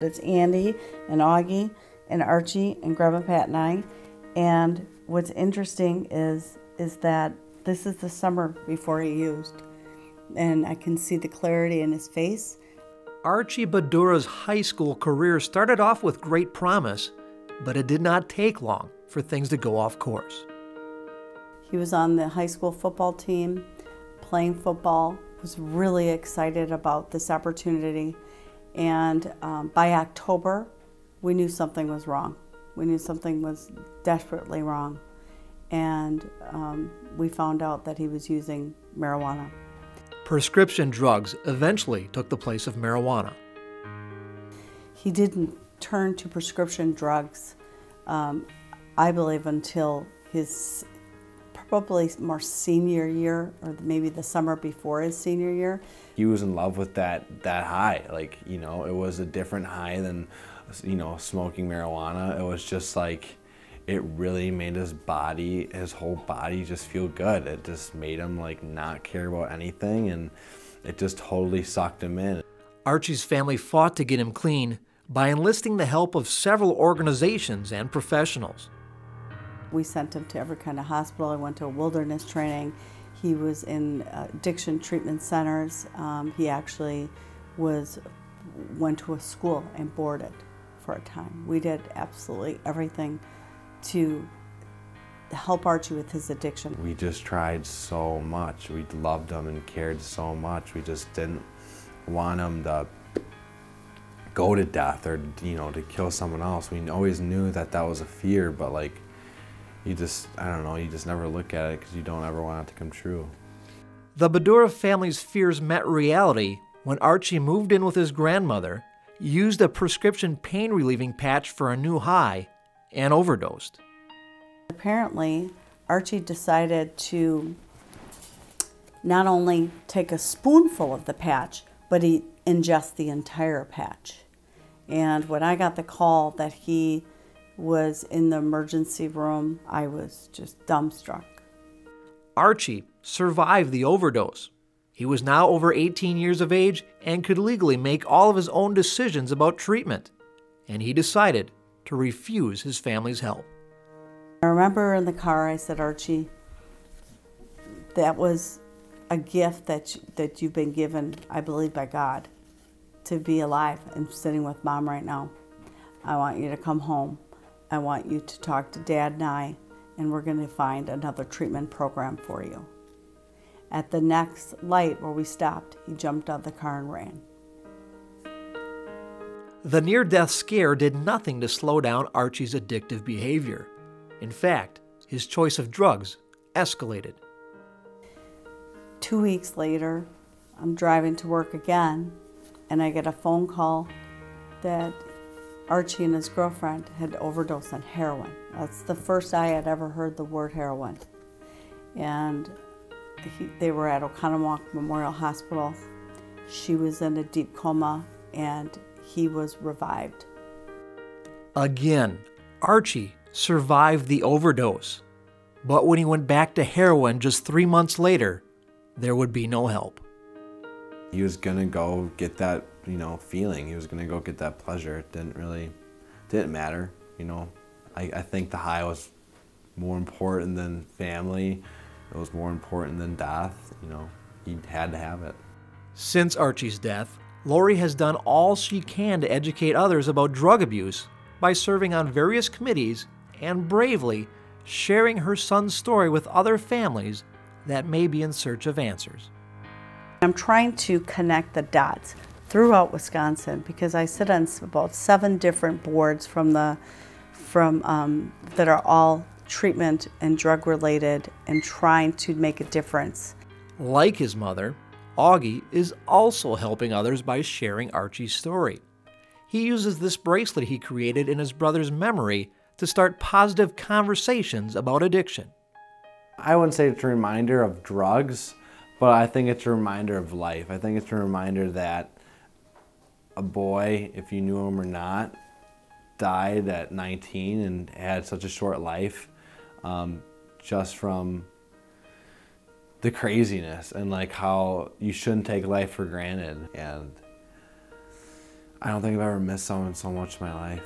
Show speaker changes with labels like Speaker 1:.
Speaker 1: It's Andy and Augie and Archie and Grandma Pat and I. And what's interesting is that this is the summer before he used. And I can see the clarity in his face.
Speaker 2: Archie Badura's high school career started off with great promise, but it did not take long for things to go off course.
Speaker 1: He was on the high school football team, playing football, was really excited about this opportunity. And by October, we knew something was wrong. We knew something was desperately wrong. And we found out that he was using marijuana.
Speaker 2: Prescription drugs eventually took the place of marijuana.
Speaker 1: He didn't turn to prescription drugs, I believe, until his probably more senior year, or maybe the summer before his senior year.
Speaker 3: He was in love with that high. Like, you know, it was a different high than, you know, smoking marijuana. It was just like, it really made his whole body just feel good. It just made him like not care about anything, and it just totally sucked him in.
Speaker 2: Archie's family fought to get him clean by enlisting the help of several organizations and professionals.
Speaker 1: We sent him to every kind of hospital. He went to a wilderness training. He was in addiction treatment centers. He actually went to a school and boarded for a time. We did absolutely everything to help Archie with his addiction.
Speaker 3: We just tried so much. We loved him and cared so much. We just didn't want him to go to death or, you know, to kill someone else. We always knew that that was a fear, but like, you just, I don't know, you just never look at it because you don't ever want it to come true.
Speaker 2: The Badura family's fears met reality when Archie moved in with his grandmother, used a prescription pain-relieving patch for a new high, and overdosed.
Speaker 1: Apparently, Archie decided to not only take a spoonful of the patch, but he ingest the entire patch. And when I got the call that he was in the emergency room, I was just dumbstruck.
Speaker 2: Archie survived the overdose. He was now over 18 years of age and could legally make all of his own decisions about treatment. And he decided to refuse his family's help.
Speaker 1: I remember in the car I said, Archie, that was a gift that you've been given, I believe, by God, to be alive and sitting with Mom right now. I want you to come home. I want you to talk to Dad and I, and we're going to find another treatment program for you. At the next light where we stopped, he jumped out of the car and ran.
Speaker 2: The near-death scare did nothing to slow down Archie's addictive behavior. In fact, his choice of drugs escalated.
Speaker 1: 2 weeks later, I'm driving to work again, and I get a phone call that Archie and his girlfriend had overdosed on heroin. That's the first I had ever heard the word heroin. And they were at Oconomowoc Memorial Hospital. She was in a deep coma, and he was revived.
Speaker 2: Again, Archie survived the overdose. But when he went back to heroin just 3 months later, there would be no help.
Speaker 3: He was gonna go get that, you know, feeling. He was gonna go get that pleasure. It didn't matter, you know. I think the high was more important than family. It was more important than death, you know. He had to have it.
Speaker 2: Since Archie's death, Lori has done all she can to educate others about drug abuse by serving on various committees and bravely sharing her son's story with other families that may be in search of answers.
Speaker 1: I'm trying to connect the dots throughout Wisconsin because I sit on about 7 different boards that are all treatment and drug related and trying to make a difference.
Speaker 2: Like his mother, Augie is also helping others by sharing Archie's story. He uses this bracelet he created in his brother's memory to start positive conversations about addiction.
Speaker 3: I wouldn't say it's a reminder of drugs, but I think it's a reminder of life. I think it's a reminder that a boy, if you knew him or not, died at 19 and had such a short life just from the craziness and like how you shouldn't take life for granted. And I don't think I've ever missed someone so much in my life.